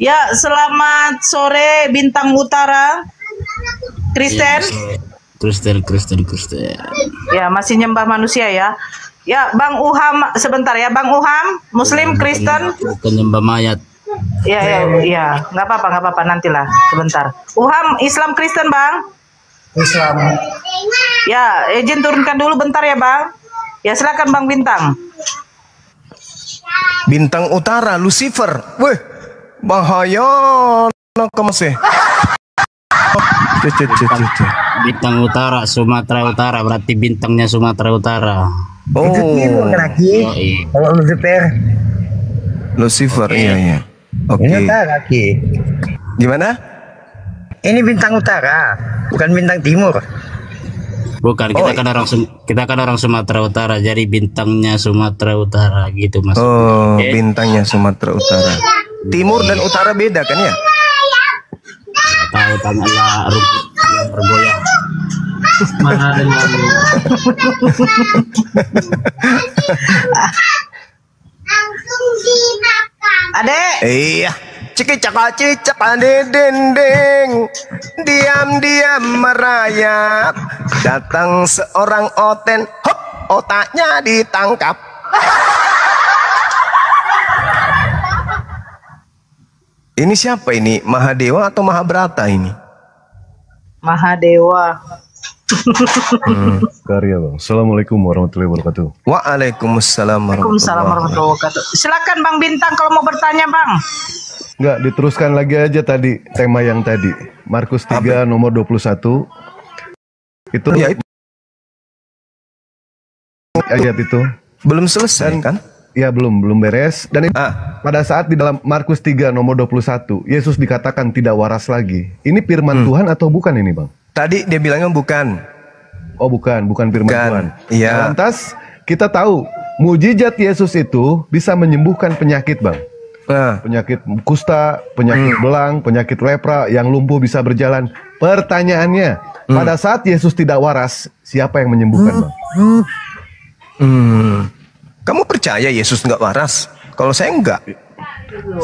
Ya, selamat sore Bintang Utara. Kristen. Kristen. Ya, masih nyembah manusia ya. Ya, Bang Uham, sebentar ya, Bang Uham, Muslim, Kristen. Bukan nyembah mayat. Ya, nggak apa-apa, nantilah, sebentar. Uham, Islam, Kristen, Bang. Islam. Ya, izin turunkan dulu bentar ya, Bang. Ya, silakan Bang Bintang. Bintang Utara, Lucifer. Weh, bahaya nak masih. Bintang Utara, Sumatera Utara, berarti bintangnya Sumatera Utara. Oh, laki. Kalau Lucifer, iya. Oke. Ini utara, Ki. Gimana? Ini bintang utara, bukan bintang timur. Bukan, kita kan orang Sumatera Utara, jadi bintangnya Sumatera Utara gitu maksudnya. Oh, bintangnya Sumatera Utara. Timur dan utara beda kan ya? Tahu tanyalah rumput yang bergoyang. Mana ada yang Adek. Iya. Cicak dendeng, diam merayap. Datang seorang oten, hop, otaknya ditangkap. Ini siapa ini? Mahadewa atau Mahabrata ini? Mahadewa. Karya Bang. Assalamualaikum warahmatullahi wabarakatuh. Waalaikumsalam warahmatullahi wabarakatuh. Silakan Bang Bintang kalau mau bertanya, Bang. Enggak, diteruskan lagi aja tadi tema yang tadi. Markus 3 nomor 21. Itu ya, itu ayat itu belum selesai kan? Ya, belum beres. Dan itu, pada saat di dalam Markus 3 nomor 21, Yesus dikatakan tidak waras lagi. Ini firman Tuhan atau bukan ini, Bang? Tadi dia bilangnya bukan. Oh, bukan firman Tuhan. Iya. Lantas kita tahu mujizat Yesus itu bisa menyembuhkan penyakit, Bang. Penyakit kusta, penyakit belang, penyakit lepra, yang lumpuh bisa berjalan. Pertanyaannya, pada saat Yesus tidak waras, siapa yang menyembuhkan, Bang? Kamu percaya Yesus nggak waras? Kalau saya enggak.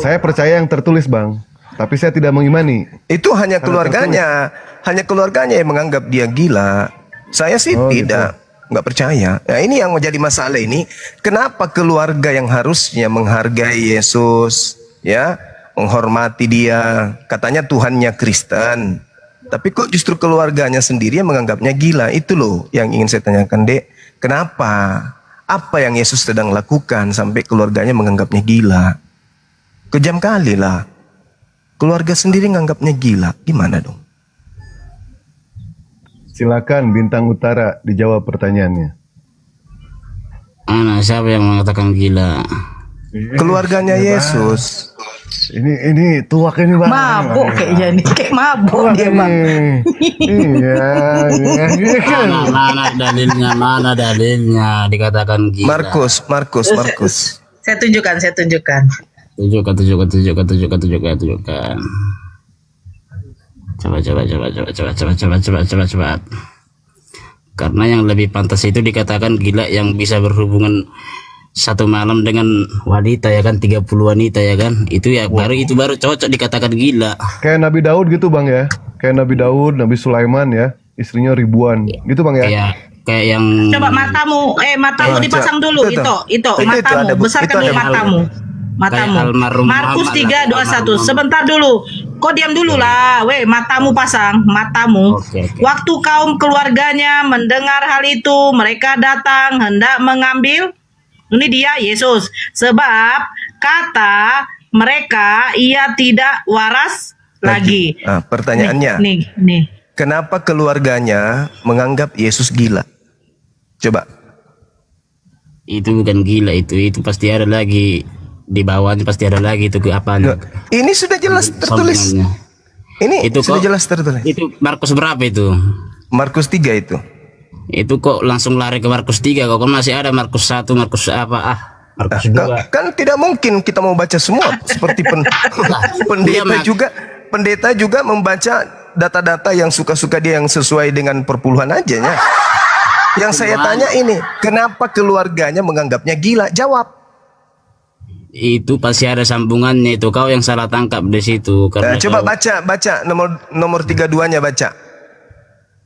Saya percaya yang tertulis, Bang. Tapi saya tidak mengimani. Itu hanya keluarganya. Hanya keluarganya yang menganggap dia gila. Saya sih tidak. Nggak percaya. Nah, ini yang menjadi masalah ini. Kenapa keluarga yang harusnya menghargai Yesus, ya, menghormati dia, katanya Tuhannya Kristen, tapi kok justru keluarganya sendiri yang menganggapnya gila? Itu loh yang ingin saya tanyakan, Dek. Kenapa? Apa yang Yesus sedang lakukan sampai keluarganya menganggapnya gila? Kejam kali lah. Keluarga sendiri menganggapnya gila. Gimana dong? Silakan Bintang Utara dijawab pertanyaannya. Siapa yang mengatakan gila? Keluarganya Yesus. Ini tuak ini, Bang. Mabuk kayaknya nih, kayak mabuk dia, Bang. Iya. Mana dalilnya dikatakan gila? Markus. Saya tunjukkan. Tunjukkan. Coba. Karena yang lebih pantas itu dikatakan gila yang bisa berhubungan satu malam dengan wanita, ya kan, 30 wanita, ya kan, itu ya baru cocok dikatakan gila. Kayak Nabi Daud gitu, Bang, ya. Kayak Nabi Daud, Nabi Sulaiman, ya, istrinya ribuan gitu, Bang, ya. Kayak yang coba matamu dipasang dulu. Itu matamu, besarkan dulu matamu. Markus 3:21. Sebentar dulu. Kok diam dulu lah, matamu pasang, matamu. Okay. Waktu kaum keluarganya mendengar hal itu, mereka datang hendak mengambil. Ini dia Yesus. Sebab kata mereka ia tidak waras lagi. Nah, pertanyaannya. Nih. Kenapa keluarganya menganggap Yesus gila? Coba. Itu bukan gila, itu pasti ada lagi. Di bawahnya pasti ada lagi itu apanya. Ini sudah jelas tertulis. Ini itu sudah jelas tertulis. Itu Markus berapa itu? Markus 3 itu. Itu kok langsung lari ke Markus 3, kok masih ada Markus 1, Markus apa? Markus 2. Kan tidak mungkin kita mau baca semua seperti pendeta juga membaca data-data yang suka-suka dia, yang sesuai dengan perpuluhan aja ya. Yang saya tanya ini, kenapa keluarganya menganggapnya gila? Jawab. Itu pasti ada sambungannya itu. Kau yang salah tangkap di situ. Karena Coba baca nomor 32-nya baca.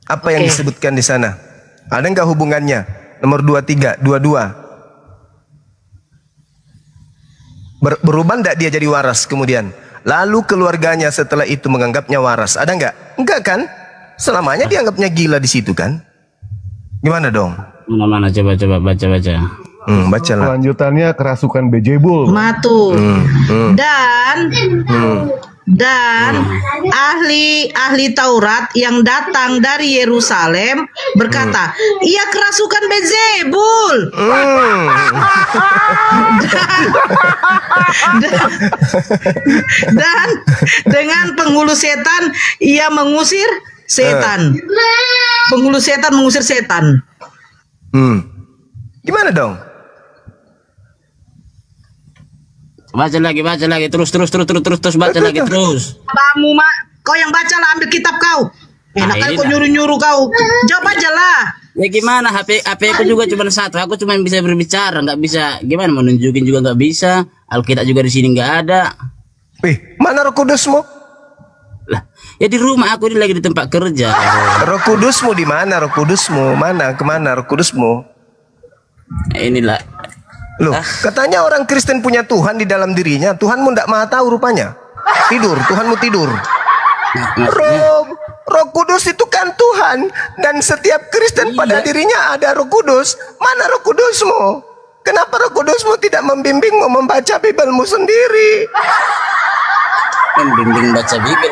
Apa yang disebutkan di sana? Ada nggak hubungannya? Nomor 23, 22. Berubah enggak dia jadi waras kemudian? Lalu keluarganya setelah itu menganggapnya waras. Ada enggak? Enggak kan? Selamanya dianggapnya gila di situ kan? Gimana dong? Mana coba baca. Bacalah. Kelanjutannya kerasukan Bejebul. Matu. Dan ahli Taurat yang datang dari Yerusalem berkata, ia kerasukan Beelzebul. Dan dengan penghulu setan ia mengusir setan. Penghulu setan mengusir setan. Gimana dong? Baca lagi terus baca lagi terus. Kamu kau yang baca lah, ambil kitab kau. Enak kali kau nyuruh kau. Jawab aja lah. Ya gimana, HP aku juga cuma satu. Aku cuma bisa berbicara, nggak bisa. Gimana mau nunjukin juga nggak bisa. Alkitab juga di sini nggak ada. Mana Roh Kudusmu? Lah, ya di rumah aku ini lagi di tempat kerja. Roh Kudusmu di mana? Roh Kudusmu mana? Kemana Roh Kudusmu? Inilah. Loh, katanya orang Kristen punya Tuhan di dalam dirinya. Tuhanmu ndak maha tahu rupanya. Tuhanmu tidur. Roh Kudus itu kan Tuhan, dan setiap Kristen pada dirinya ada Roh Kudus. Mana Roh Kudusmu? Kenapa Roh Kudusmu tidak membimbingmu membaca Bibelmu sendiri? Membimbing baca Bibel.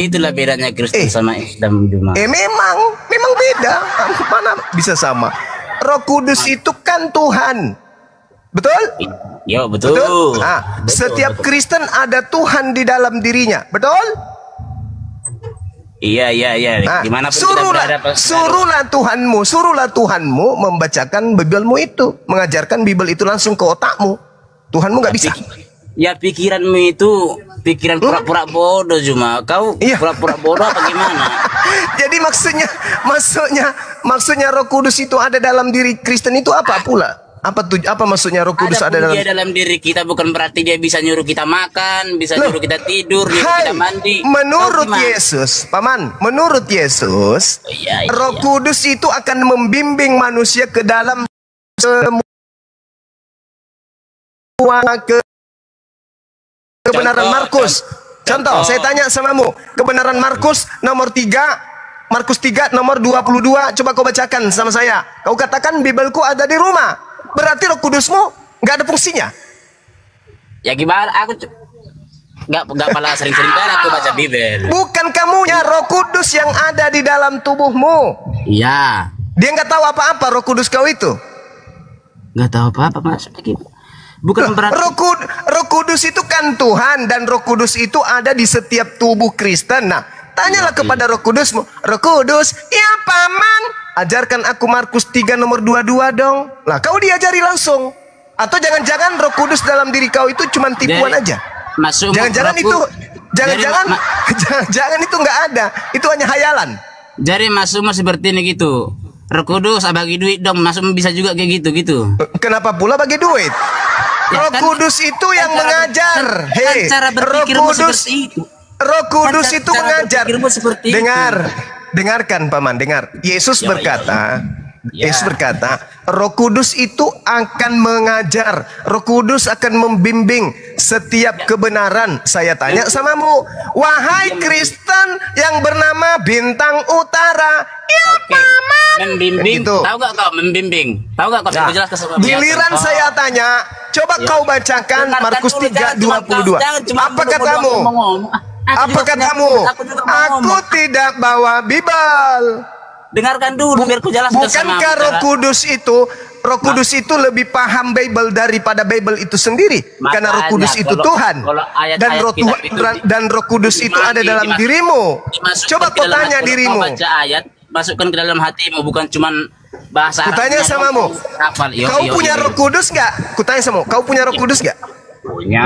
Itulah bedanya Kristen sama Islam cuma. Memang beda. Mana bisa sama? Roh Kudus itu kan Tuhan. Betul? Ya, betul. Setiap Kristen ada Tuhan di dalam dirinya. Betul? Iya. Gimana suruhlah Tuhanmu membacakan Bibelmu itu, mengajarkan Bibel itu langsung ke otakmu. Tuhanmu nggak bisa. Ya pikiranmu itu pikiran pura-pura bodoh cuma. Kau pura-pura bodoh apa gimana? Jadi maksudnya Roh Kudus itu ada dalam diri Kristen itu apa pula? Apa maksudnya Roh Kudus ada dalam diri kita, bukan berarti dia bisa nyuruh kita makan, bisa nyuruh kita tidur, nyuruh kita mandi. Menurut Yesus, Paman, menurut Yesus, Roh Kudus itu akan membimbing manusia ke dalam semua kebenaran Markus. Contoh, saya tanya samamu, kebenaran Markus nomor 3, Markus 3 nomor 22, coba kau bacakan sama saya. Kau katakan Bibelku ada di rumah. Berarti Roh Kudusmu nggak ada fungsinya. Ya gimana? Aku nggak malah sering-sering kan aku baca Bibel. Bukan kamunya, Roh Kudus yang ada di dalam tubuhmu. Iya. Dia nggak tahu apa-apa Roh Kudus kau itu. Nggak tahu apa-apa maksudnya gitu. Bukan berarti Roh Kudus itu kan Tuhan, dan Roh Kudus itu ada di setiap tubuh Kristen. Nah, tanyalah kepada Roh Kudusmu. Roh Kudus, ya Paman, ajarkan aku Markus 3 nomor 22 dong. Lah, kau diajari langsung. Atau jangan-jangan Roh Kudus dalam diri kau itu cuma tipuan aja. Jangan-jangan jangan-jangan itu nggak ada. Itu hanya hayalan. Jadi masukmu seperti ini gitu. Roh Kudus bagi duit dong, masukmu bisa juga kayak gitu. Kenapa pula bagi duit? Roh Kudus itu yang mengajar. Roh Kudus itu mengajar. Dengarkan Paman, dengar. Yesus berkata, Roh Kudus itu akan mengajar. Roh Kudus akan membimbing setiap kebenaran. Saya tanya samamu, wahai Kristen yang bernama Bintang Utara, ya Paman. Membimbing, gitu. Tahu gak kau membimbing? Tahu gak kau jelas ke giliran saya tanya, coba kau bacakan Markus 3:22. Apa katamu? Apa katamu? Aku tidak bawa Bibel. Dengarkan dulu biar ku jelaskan sama. Bukankah Roh Kudus itu lebih paham Bible daripada Bible itu sendiri? Karena Roh Kudus itu Tuhan. Dan Roh Kudus itu ada dalam dirimu. Coba kau tanya dirimu. Baca ayat, masukkan ke dalam hatimu, bukan cuman bahasa Arab. Kutanya samamu, kau punya Roh Kudus nggak? Kutanya samamu, kau punya Roh Kudus nggak? Punya.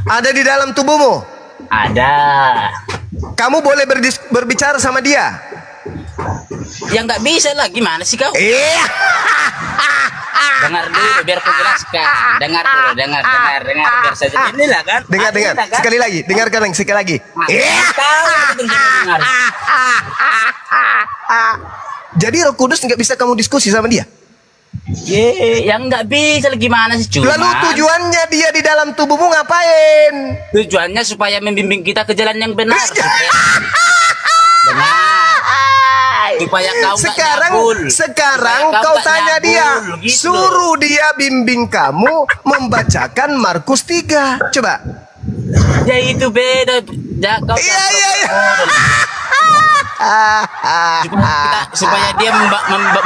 Ada di dalam tubuhmu? Ada. Kamu boleh berbicara sama dia? Ya nggak bisa lah, gimana sih kau? Dengar dulu biar ku jelaskan. Dengar dulu, dengar biar saja. Inilah kan. Dengar. Kan? Sekali lagi, dengarkan yang sekali lagi. Dengar. Jadi Roh Kudus nggak bisa kamu diskusi sama dia. Yang nggak bisa gimana sih cuma. Lalu tujuannya dia di dalam tubuhmu ngapain? Tujuannya supaya membimbing kita ke jalan yang benar. Benar. Supaya kau sekarang kau tanya dia, gitu. Suruh dia bimbing kamu membacakan Markus 3. Coba. Ya itu beda. Ya, kau supaya dia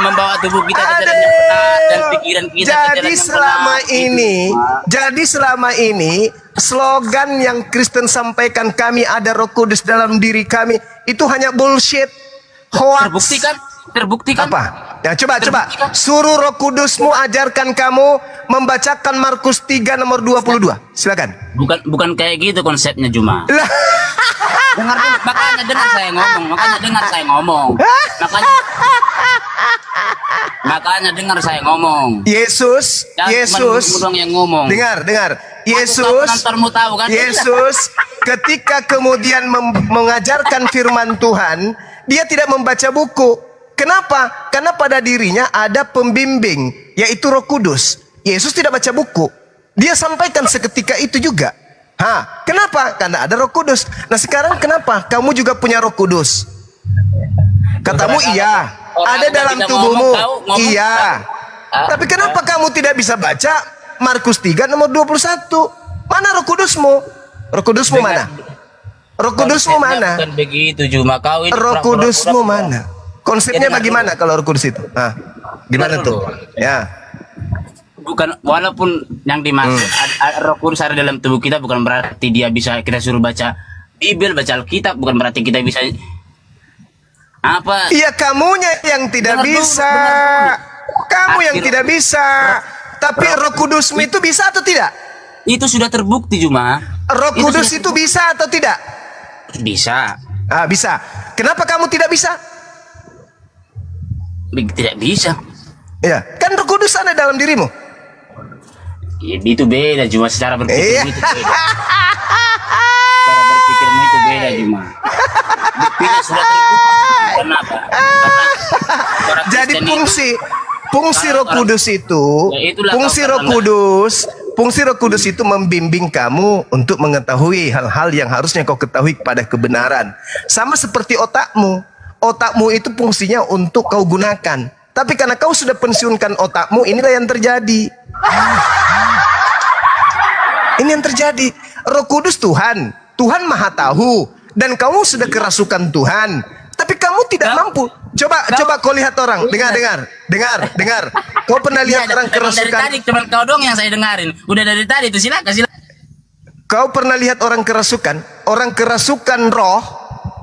membawa tubuh kita ke jalan yang benar dan pikiran kita ke jalan yang benar. Jadi selama ini slogan yang Kristen sampaikan, kami ada Roh Kudus dalam diri kami, itu hanya bullshit, hoax. Terbukti kan? Apa? Ya coba. Suruh Roh Kudusmu ajarkan kamu membacakan Markus 3 nomor 22. Silakan. Bukan kayak gitu konsepnya Juma. Makanya dengar saya ngomong. Makanya dengar saya ngomong. Yesus yang ngomong. Dengar. Yesus ketika kemudian mengajarkan firman Tuhan, dia tidak membaca buku. Kenapa? Karena pada dirinya ada pembimbing, yaitu Roh Kudus. Yesus tidak baca buku. Dia sampaikan seketika itu juga. Kenapa? Karena ada Roh Kudus. Nah sekarang kenapa kamu juga punya Roh Kudus? Katamu iya, ada dalam tubuhmu. Iya. Tapi kenapa kamu tidak bisa baca Markus 3 nomor 21? Mana Roh Kudusmu? Roh Kudusmu mana? Roh Kudusmu mana? Bukan begitu Juma, kau ini Roh Kudusmu mana? Konsepnya bagaimana kalau Roh Kudus itu? Gimana tuh? Ya. Bukan, walaupun yang dimaksud Roh Kudus ada dalam tubuh kita, bukan berarti dia bisa kita suruh baca Bible, baca Alkitab, bukan berarti kita bisa apa? Iya, kamunya yang tidak bisa. Kamu yang tidak bisa. Tapi Roh Kudusmu itu bisa atau tidak? Itu sudah terbukti Juma. Roh Kudus itu bisa atau tidak? Bisa. Bisa. Kenapa kamu tidak bisa? Tidak bisa. Ya, kan Roh Kudus ada dalam dirimu. Itu beda Juma, secara berpikir itu beda. Cara berpikirmu itu beda Juma. Buktinya sudah terbukti. Kenapa? Jadi fungsi Roh Kudus itu, fungsi Roh Kudus itu membimbing kamu untuk mengetahui hal-hal yang harusnya kau ketahui kepada kebenaran. Sama seperti otakmu. Otakmu itu fungsinya untuk kau gunakan. Tapi karena kau sudah pensiunkan otakmu, inilah yang terjadi. Ini yang terjadi. Roh Kudus Tuhan Maha tahu, dan kamu sudah kerasukan Tuhan. Tapi kamu tidak mampu. Coba kau lihat orang. Dengar. Kau pernah lihat orang kerasukan? Dari tadi cuma kau dong yang saya dengarin. Udah dari tadi itu silakan. Kau pernah lihat orang kerasukan? Orang kerasukan roh.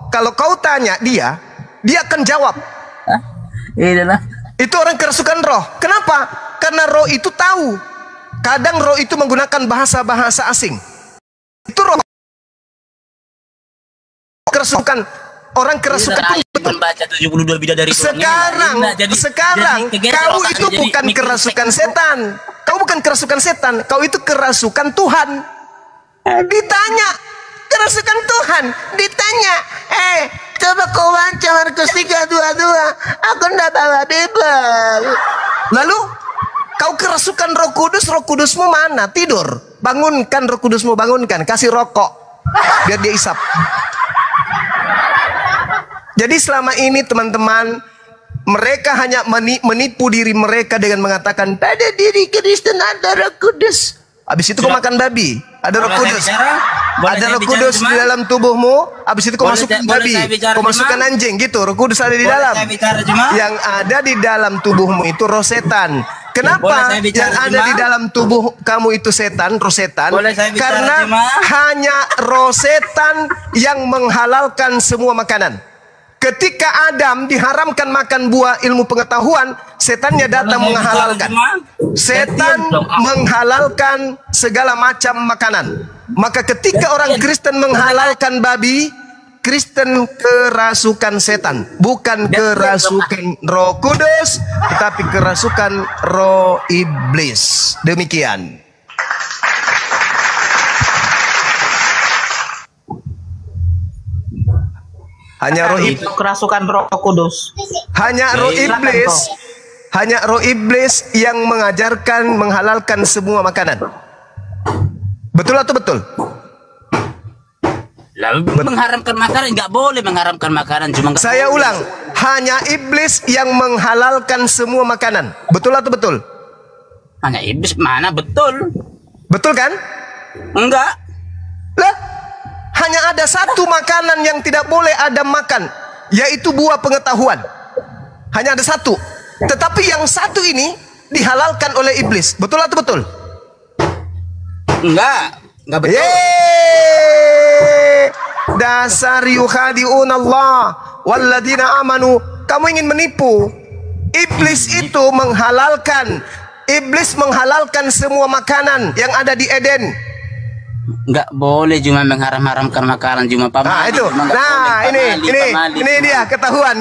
Kalau kau tanya dia akan jawab. Itu orang kerasukan roh. Kenapa? Karena roh itu tahu. Kadang roh itu menggunakan bahasa-bahasa asing. Itu roh kerasukan. Orang kerasukan pun membaca 72 bidadari. Sekarang kau itu bukan kerasukan setan. Kau bukan kerasukan setan. Kau itu kerasukan Tuhan. Ditanya, kerasukan Tuhan. Ditanya, coba kau baca Markus 3:22. Aku ndak bawa Bible. Lalu kau kerasukan Roh Kudus. Roh Kudusmu mana? Tidur. Bangunkan Roh Kudusmu, bangunkan. Kasih rokok biar dia isap. Jadi selama ini teman-teman, mereka hanya menipu diri mereka dengan mengatakan pada diri Kristen ada Roh Kudus. Habis itu kau makan babi, ada Roh Kudus. Ada Roh Kudus di dalam tubuhmu. Habis itu kau masukkan babi, kau masukkan anjing gitu. Roh Kudus ada di dalam. Yang ada di dalam tubuhmu itu roh setan. Kenapa yang ada di dalam tubuh kamu itu setan, roh setan? Karena hanya roh setan yang menghalalkan semua makanan. Ketika Adam diharamkan makan buah ilmu pengetahuan, setannya datang menghalalkan. Setan menghalalkan segala macam makanan. Maka ketika orang Kristen menghalalkan babi, Kristen kerasukan setan, bukan kerasukan Roh Kudus, tetapi kerasukan roh iblis. Demikian. Hanya roh Itu kerasukan Roh Kudus. hanya roh iblis, hanya roh iblis yang mengajarkan menghalalkan semua makanan. Betul atau betul? Lalu mengharamkan makanan, nggak boleh mengharamkan makanan, cuma nggak Saya boleh. ulang, hanya iblis yang menghalalkan semua makanan. Betul atau betul? Hanya iblis mana betul? Betul kan? Enggak. Lah, hanya ada satu makanan yang tidak boleh Adam makan, yaitu buah pengetahuan. Hanya ada satu. Tetapi yang satu ini dihalalkan oleh iblis. Betul atau betul? Enggak betul. Yeay! Dasar yukhadi'un Allah walladina amanu. Kamu ingin menipu. Iblis itu menghalalkan. Iblis menghalalkan semua makanan yang ada di Eden. Nggak boleh cuma mengharam-haramkan makanan, cuma pamali. Nah itu. Cuma nggak Nah boleh, pamali. ini dia ketahuan.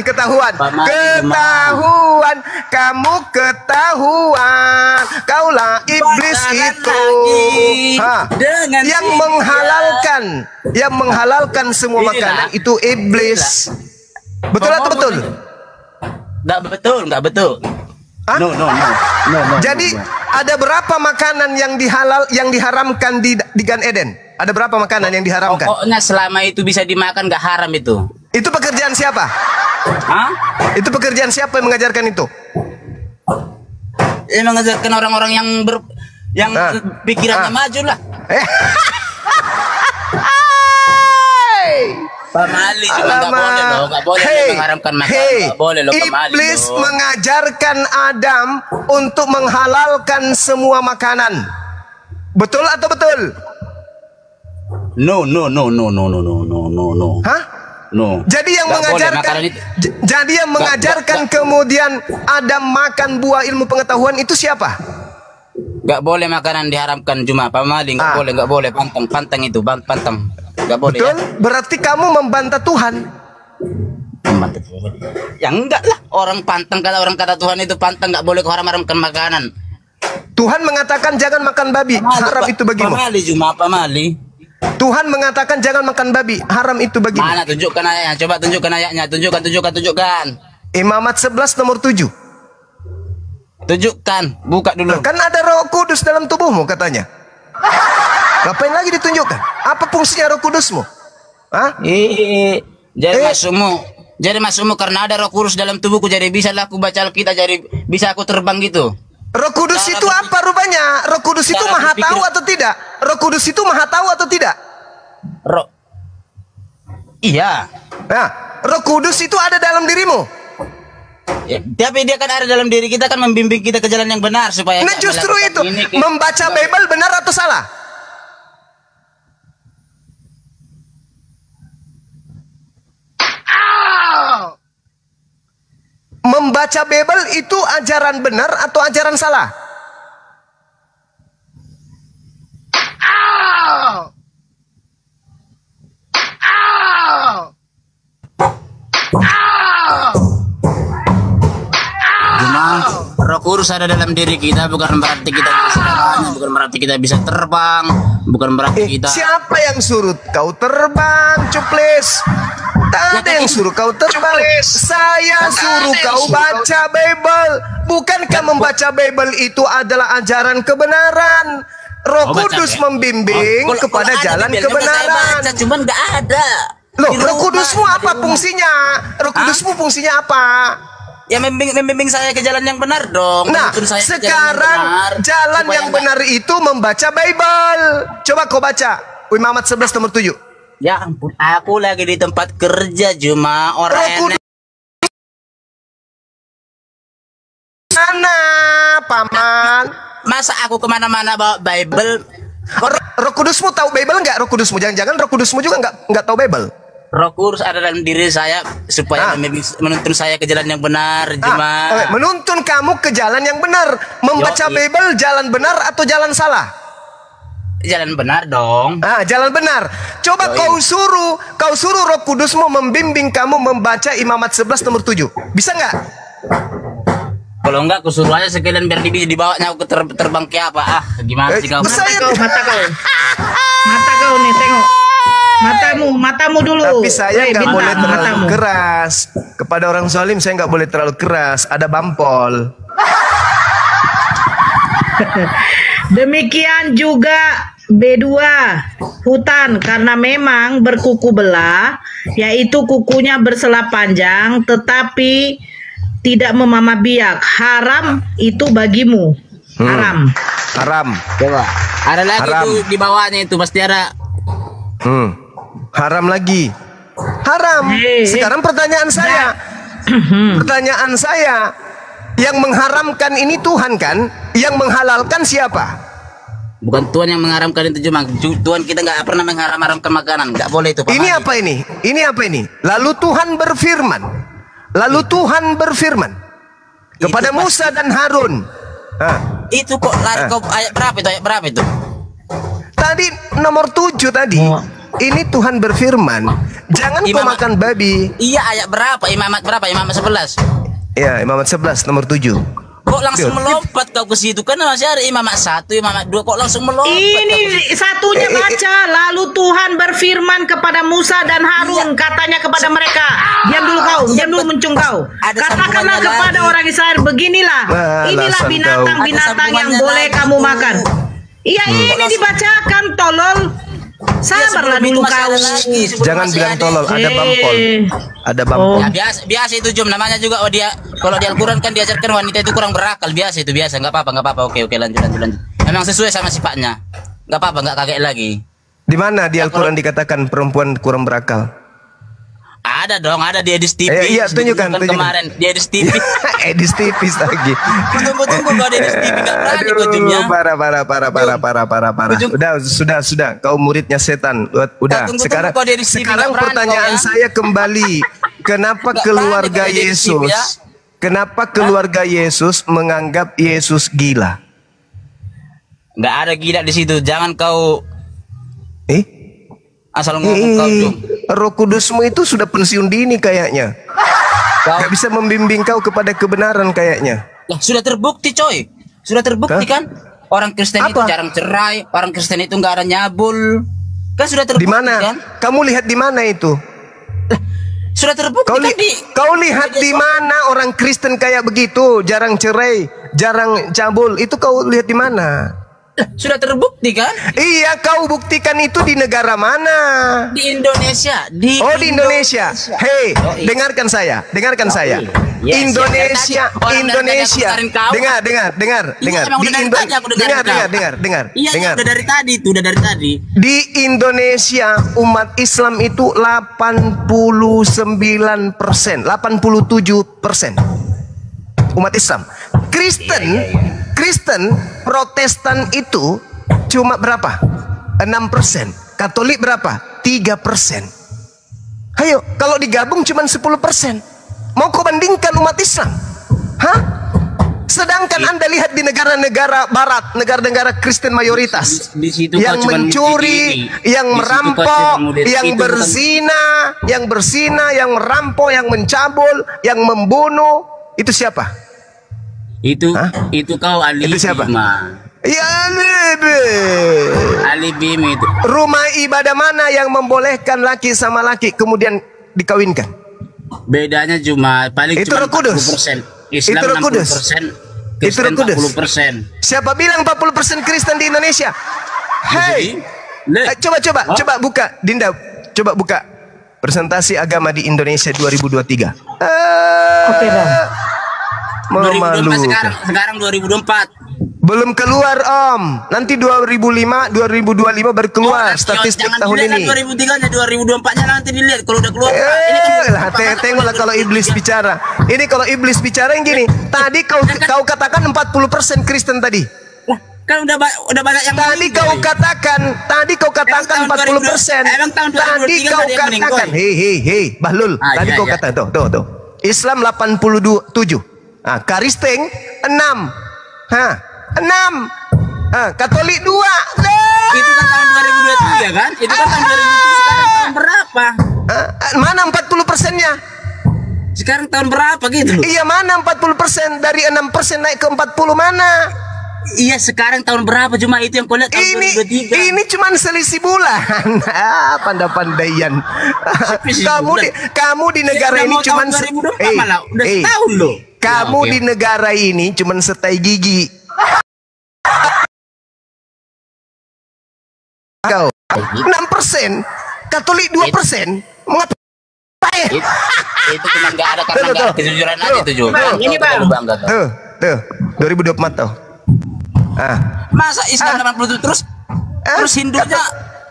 Pamali, Ketahuan. Kamu ketahuan. Kaulah iblis Pasangan itu. lagi Ha. dengan Yang dia. menghalalkan semua Inilah. makanan itu iblis. Betul atau betul? Nggak betul. Hah? No. Jadi ada berapa makanan yang diharamkan di Gan Eden? Ada berapa makanan yang diharamkan? Pokoknya selama itu bisa dimakan nggak haram itu. Itu pekerjaan siapa? Hah? Itu pekerjaan siapa yang mengajarkan itu? Ya mengajarkan orang-orang yang Nah. pikirannya maju lah. Pamali cuma nggak boleh loh, nggak boleh mengharamkan makanan, nggak boleh loh pamali. Iblis loh. mengajarkan Adam untuk menghalalkan semua makanan. Betul atau betul? No. Hah? No. Jadi yang Nggak boleh mengajarkan makanan itu. jadi yang mengajarkan kemudian Adam makan buah ilmu pengetahuan itu siapa? Nggak boleh makanan diharamkan cuma pamali, nggak boleh pantang itu pantang. Nggak boleh. Betul? Berarti kamu membantah Tuhan. Ya enggak lah, orang kata Tuhan itu pantang, nggak boleh haram-haramkan makanan. Tuhan mengatakan jangan makan babi, haram itu bagimu. Pamali. Tuhan mengatakan jangan makan babi, haram itu bagimu. Mana tunjukkan ayatnya, coba tunjukkan ayatnya, tunjukkan. Imamat 11 nomor 7. Tunjukkan, buka dulu. Kan ada Roh Kudus dalam tubuhmu katanya. Ngapain lagi ditunjukkan? Apa fungsinya Roh Kudusmu? Hah? Jadi masukmu karena ada Roh Kudus dalam tubuhku, jadi bisa lah aku baca Alkitab, jadi bisa aku terbang gitu. Roh Kudus Cara itu apa rupanya? Roh Kudus itu cara maha berpikir- tahu atau tidak? Roh Kudus itu maha tahu atau tidak? Iya. Nah, Roh Kudus itu ada dalam dirimu. Ya, tapi dia kan ada dalam diri kita, kan membimbing kita ke jalan yang benar supaya Nah nggak justru melakukan itu ini, membaca Bible benar atau salah? Membaca Bible itu ajaran benar atau ajaran salah? Cuma Roh Kudus ada dalam diri kita, bukan berarti kita bisa segalanya, bukan berarti kita bisa terbang, bukan berarti kita. Siapa yang suruh kau terbang, cuplis? Tak ada yang suruh kau terbang. Saya suruh kau baca Bible. Bukankah membaca Bible itu adalah ajaran kebenaran? Roh Oh, baca Kudus Bible. membimbing Kalau kepada ada jalan di Bible, saya kebenaran. baca, cuman nggak ada. Loh, Di Roh rumah, Kudusmu di apa rumah. fungsinya? Roh Kudusmu fungsinya apa? Ya membimbing saya ke jalan yang benar dong. Nah, Menuntun saya ke sekarang jalan supaya yang nggak- benar itu membaca Bible. Coba kau baca. Imamat 11 nomor 7. Ya ampun, aku lagi di tempat kerja, cuma orang Roh enek. Kudus mana, paman? Masa aku kemana-mana bawa Bible? Roh Kudusmu tahu Bible nggak? Roh Kudusmu jangan-jangan Roh Kudusmu juga nggak tahu Bible. Roh Kudus ada dalam diri saya supaya menuntun saya ke jalan yang benar, cuma Menuntun kamu ke jalan yang benar. Membaca Yoi. Bible jalan benar atau jalan salah? jalan benar dong. Jalan benar. Coba kau suruh Roh Kudusmu membimbing kamu membaca Imamat 11 nomor 7. Bisa nggak? Kalau enggak, aku suruh aja sekalian biar dibawanya aku terbang ke apa? Gimana sih kau? Mata kau nih, tengok. Matamu dulu. Tapi saya nggak boleh terlalu keras. Kepada orang zalim saya nggak boleh terlalu keras. Ada bampol. Demikian juga B2 hutan karena memang berkuku belah, yaitu kukunya bersela panjang tetapi tidak memamah biak. Haram itu bagimu. Haram. Coba. Ada lagi tuh di bawahnya itu pasti ada. Haram lagi. Haram. Sekarang pertanyaan saya. Yang mengharamkan ini Tuhan kan? Yang menghalalkan siapa? Bukan Tuhan yang mengharamkan itu, cuma Tuhan kita nggak pernah mengharamkan makanan. Nggak boleh itu. Ini apa ini? Lalu Tuhan berfirman kepada Musa dan Harun. Itu kok lari kau ayat berapa itu? Tadi nomor 7 tadi. Ini Tuhan berfirman, jangan kau makan babi. Iya, ayat berapa? Imamat berapa? Imamat 11. Ya, Imamat 11 nomor 7. Kok langsung melompat kau ke situ? Kan masih ada Imamat 1, Imamat 2. Kok langsung melompat? Ini satunya baca. Lalu Tuhan berfirman kepada Musa dan Harun, katanya kepada mereka, diam dulu mencung kau. Katakanlah kepada orang Israel, beginilah, inilah binatang-binatang yang boleh kamu makan. Iya, ini dibacakan, tolol. Sabarlah dulu kau. Jangan bilang tolol, ada bampol. Ada bampol. Ya, biasa itu Jom, namanya juga dia kalau di Al-Qur'an kan diajarkan wanita itu kurang berakal, biasa enggak apa-apa. Oke, lanjut. Memang sesuai sama sifatnya. Enggak apa-apa, enggak kaget lagi. Di mana di Al-Qur'an dikatakan perempuan kurang berakal? Ada dong, ada di Edis TV. Iya, tunjukkan. Kemarin di Edis TV. Edis TV lagi. Tunggu kalau di Edis TV enggak berani kau Jumnya. Parah. Sudah. Kau muridnya setan. Udah. Sekarang pertanyaan saya kembali. Kenapa keluarga Yesus? Kenapa keluarga Yesus menganggap Yesus gila? Enggak ada gila di situ. Jangan kau asal ngomong kau Jum. Roh Kudusmu itu sudah pensiun dini kayaknya. Gak bisa membimbing kau kepada kebenaran kayaknya. Lah, sudah terbukti coy. Sudah terbukti kan? Orang Kristen itu jarang cerai, orang Kristen itu nggak ada nyabul. Kan sudah terbukti. Di mana? Kan? Kamu lihat di mana itu? Sudah terbukti kau lihat di mana orang Kristen kayak begitu, jarang cerai, jarang cabul. Itu kau lihat di mana? Sudah terbukti kan? Iya, kau buktikan itu di negara mana? Di Indonesia. Di Indonesia. Hei, dengarkan saya. Yes, Indonesia. Dengar. Iya, udah dari tadi. Di Indonesia umat Islam itu 89%, 87% umat Islam. Kristen, Protestan itu cuma berapa? 6%. Katolik berapa? 3%. Ayo, kalau digabung cuma 10%. Mau kau bandingkan umat Islam? Hah? Sedangkan Anda lihat di negara-negara barat, negara-negara Kristen mayoritas di situ yang mencuri, yang merampok, yang berzina, yang merampok, yang mencabul, yang membunuh. Itu siapa? Itu kau alibi. Itu siapa? Ya, alibi itu. Rumah ibadah mana yang membolehkan laki sama laki kemudian dikawinkan? Bedanya cuma paling itu cuma 40%. Islam itu 60%, Kristen 40%. Siapa bilang 40% Kristen di Indonesia? Hei, coba buka, Dinda, coba buka presentasi agama di Indonesia 2023. Oke, Bang. 2024 sekarang 2024. Belum keluar Om. Nanti 2025 baru keluar statistik tahun ini. 2003-nya 2024-nya nanti dilihat kalau udah keluar. Tengoklah kalau iblis bicara. Ini kalau iblis bicara yang gini. Tadi kau katakan 40% Kristen tadi. Kan udah banyak yang tadi kau katakan 40%. Tadi kau katakan hei Bahlul. Tadi kau katakan tuh. Islam 87. Kristen 6. 6. Katolik 2. Itu kan tahun 2023 kan? Itu kan tahun 2023. Sekarang tahun berapa? Mana 40%-nya? Sekarang tahun berapa gitu loh? Iya, mana 40%? Dari 6% naik ke 40 mana? Iya, sekarang tahun berapa? Cuma itu yang kau lihat tahun 2023. Ini cuman selisih bulan. Pandai-pandaian. Kamu di negara ini cuman udah setahun loh. Kamu di negara ini cuman setai gigi. Kau 6%, Katolik 2%. Mengapa? Itu cuma nggak ada karena nggak ada kejujuran aja itu juga. Ini Bang. Tuh, 2024 tuh. Masa Islam 80 terus Hindunya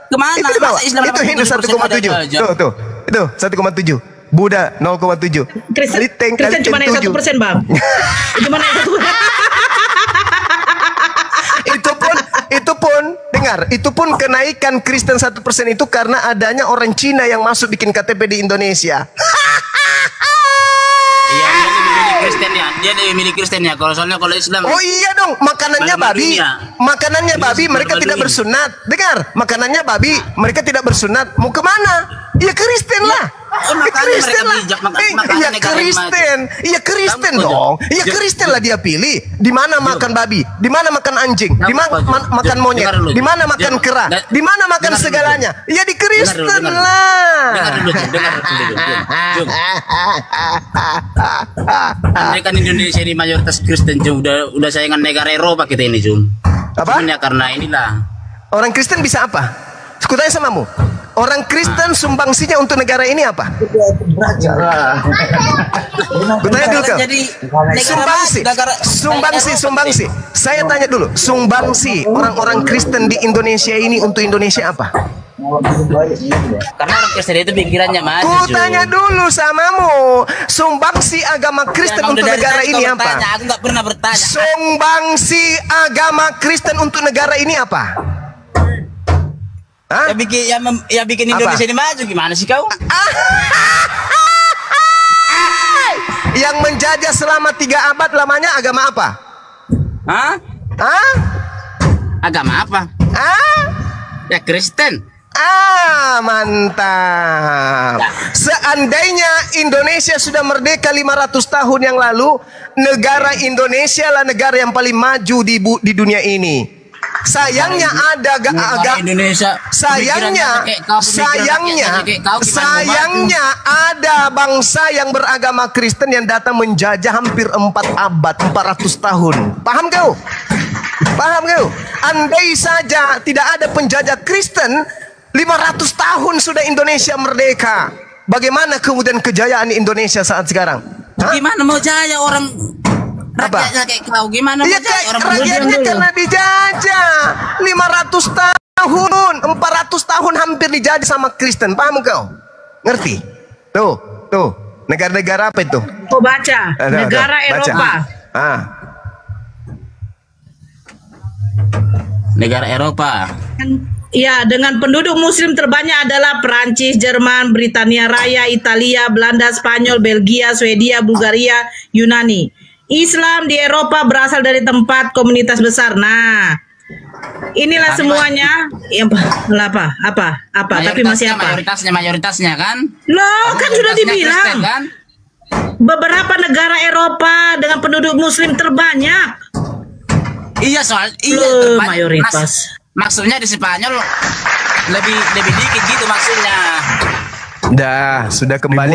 kemana? Itu di bawah. Masa Islam Itu Hindu 1,7. Tuh, itu 1,7. Buddha 0,7. Kristen cuma naik 1%, Bang. Cuma naik 1%. Itu pun dengar, itu pun kenaikan Kristen 1% itu karena adanya orang Cina yang masuk bikin KTP di Indonesia. Iya, dia lebih milih Kristen ya. Dia lebih milih Kristen ya. Kalau soalnya kalau Islam. Oh iya dong, makanannya babi. Makanannya babi, mereka tidak bersunat. Dengar, makanannya babi, mereka tidak bersunat. Mau kemana? Ya Kristen lah. Kristen lah. Iya Kristen. Iya Kristen dong. Iya Kristen lah dia pilih. Di mana makan babi? Di mana makan anjing? Di mana makan monyet? Di mana makan kera? Di mana makan segalanya? Ya di Kristen lah. Dengar dulu. Andai kan Indonesia ini mayoritas Kristen, Jum. Udah saingan negara Eropa kita ini, Jum. Apa? Cuman ya karena inilah. Orang Kristen bisa apa? Kutanya samamu. Orang Kristen sumbangsinya untuk negara ini apa? Kutanya dulu kau. Sumbangsi. Saya tanya dulu. Sumbangsi orang-orang Kristen di Indonesia ini untuk Indonesia apa? Karena orang Kristen itu pikirannya maju. Kutanya dulu samamu. Sumbangsi agama Kristen untuk negara ini apa? Aku nggak pernah bertanya. Sumbangsi agama Kristen untuk negara ini apa? Ya bikin Indonesia ini maju, gimana sih kau? Yang menjajah selama 3 abad lamanya agama apa? Agama apa? Ya Kristen. Mantap. Seandainya Indonesia sudah merdeka 500 tahun yang lalu, negara Indonesia lah negara yang paling maju di dunia ini. Sayangnya ada Indonesia. Sayangnya ada bangsa yang beragama Kristen yang datang menjajah hampir 4 abad, 400 tahun. Paham kau? Andai saja tidak ada penjajah Kristen, 500 tahun sudah Indonesia merdeka. Bagaimana kemudian kejayaan Indonesia saat sekarang? Gimana mau jaya orang rakyatnya kayak kau? Gimana mau jaya orang rakyatnya karena dijajah 500 tahun, 400 tahun hampir dijajah sama Kristen. Paham kau? Ngerti? Tuh, negara-negara apa itu? Oh baca, negara Eropa. Negara Eropa. Ya, dengan penduduk muslim terbanyak adalah Perancis, Jerman, Britania Raya, Italia, Belanda, Spanyol, Belgia, Swedia, Bulgaria, Yunani. Islam di Eropa berasal dari tempat komunitas besar. Nah, inilah semuanya. Apa? Tapi masih apa? Mayoritasnya kan? Loh, kan sudah dibilang. Kristen, kan? Beberapa negara Eropa dengan penduduk muslim terbanyak. Iya, mayoritas. Maksudnya di Spanyol lebih dikit gitu maksudnya. Sudah kembali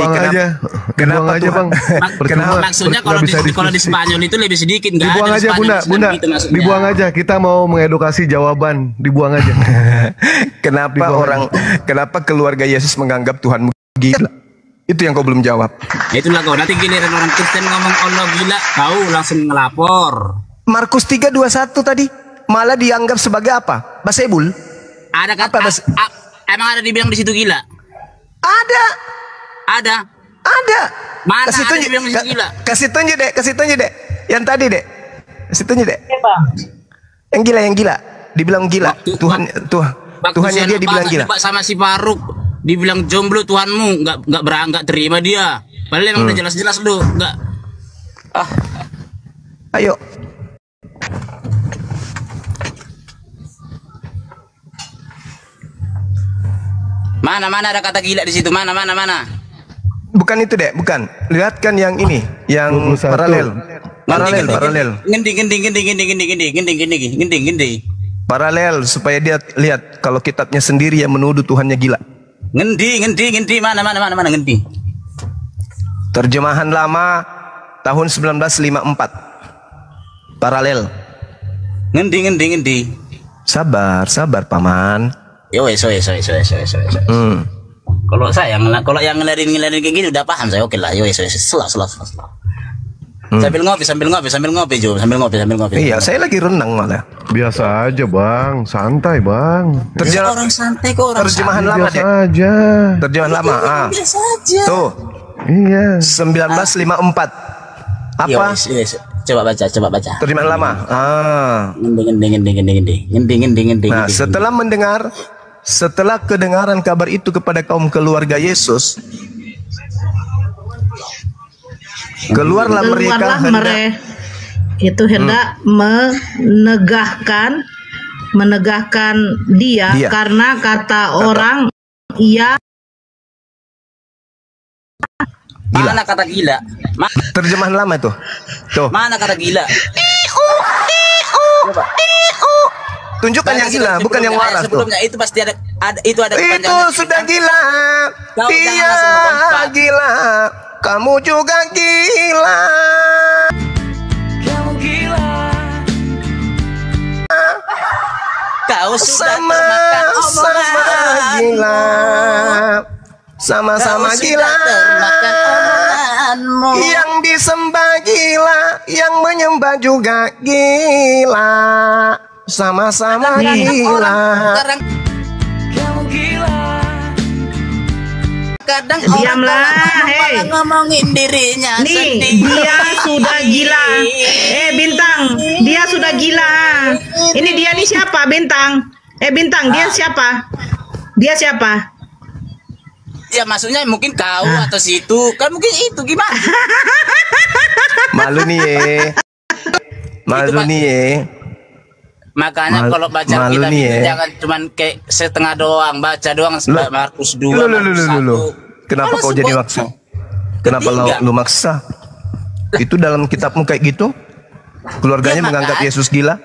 kenapa aja Bang? Maksudnya kalau di Spanyol itu lebih sedikit, nggak dibuang ada aja Bunda, gitu maksudnya. dibuang aja. Kita mau mengedukasi jawaban, dibuang aja. Kenapa keluarga Yesus menganggap Tuhanmu gila? Itu yang kau belum jawab. Itulah kau, nanti giliran orang Kristen ngomong Allah gila, kau langsung ngelapor. Markus 3:21 tadi malah dianggap sebagai apa? Basebul? Ada kata emang ada dibilang di situ gila? Ada. Mana Kasih ada tunjuk, dibilang di situ gila? kasih tunjuk dek. Yang tadi dek. Kasih tunjuk dek. Yang gila. Dibilang gila. Tuhannya dia dibilang gila. Sama si Faruk dibilang jomblo Tuhanmu, nggak terima dia. Padahal emang udah jelas-jelas lu nggak. Ayo. Mana ada kata gila di situ? Mana? Bukan itu, Dek, bukan. Lihatkan yang ini, yang 21. paralel. Ngendi. Paralel supaya dia lihat kalau kitabnya sendiri yang menuduh Tuhannya gila. Ngendi. Mana ngendi. Terjemahan lama tahun 1954. Paralel. Ngendi. Sabar, paman. Yo, wes. Kalau yang ngelarin kayak gini udah paham saya, oke lah. Yo, selah. Sambil ngopi Jo, sambil ngopi. Iya, saya lagi renang malah. Biasa aja bang, santai bang. Orang santai kok, orang Terjemahan lama, Biasa Dek. aja. Terjemahan lama. biasa aja. Tuh, Iya. 1954. Apa? Yes. Coba baca. Terjemahan lama. Ngendi. Nah, setelah kedengaran kabar itu kepada kaum keluarga Yesus, keluarlah mereka hendak menegahkan dia karena kata orang ia gila. Mana kata gila? Terjemahan lama itu. Tuh. Mana kata gila? Coba. Tunjukkan yang gila, bukan yang waras tuh. Sebelumnya itu pasti ada Itu sudah gila. Dia gila. Kamu juga gila. Kau sudah Sama-sama gila. Sama-sama gila. Yang disembah gila, yang menyembah juga gila. Sama-sama gila. Kadang diamlah, hei. ngomongin dirinya nih sendiri. dia sudah gila. Bintang, dia sudah gila. Ini dia nih siapa, Bintang? Bintang, dia siapa? Ya maksudnya mungkin kau atau situ kan, mungkin itu gimana? Malu nih ye. Makanya kalau baca malu kitab nih, itu ya. jangan cuman kayak setengah doang, baca doang Markus 2 Markus 1. Kenapa Kalau kau jadi sebuah- maksa? Kenapa Ketiga. lu maksa? Itu dalam kitabmu kayak gitu? Keluarganya Ya, menganggap makanya. Yesus gila?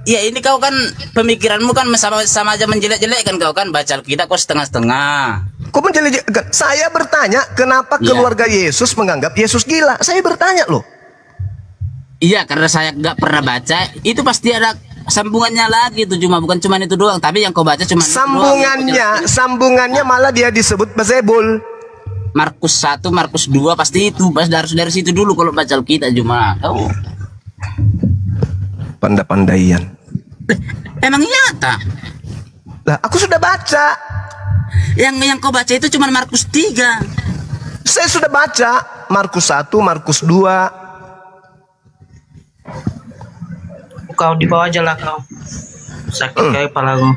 Ya ini kau kan pemikiranmu kan sama aja menjelek-jelekkan, kau kan baca kita kok setengah-setengah. Kok menjelek-jelekan? Saya bertanya, kenapa Iya. keluarga Yesus menganggap Yesus gila? Saya bertanya loh. Iya, karena saya nggak pernah baca, itu pasti ada sambungannya lagi tuh, bukan cuma itu doang, tapi yang kau baca cuma Sambungannya malah dia disebut Bezebul. Markus 1, Markus 2 pasti itu, pas dari situ dulu kalau baca kita cuma. Oh, Pandai-pandaian. emang nyata. Lah, aku sudah baca. Yang kau baca itu cuma Markus 3. Saya sudah baca Markus 1, Markus 2. Kau di bawah aja lah kau. Sakit kayak kepala kau.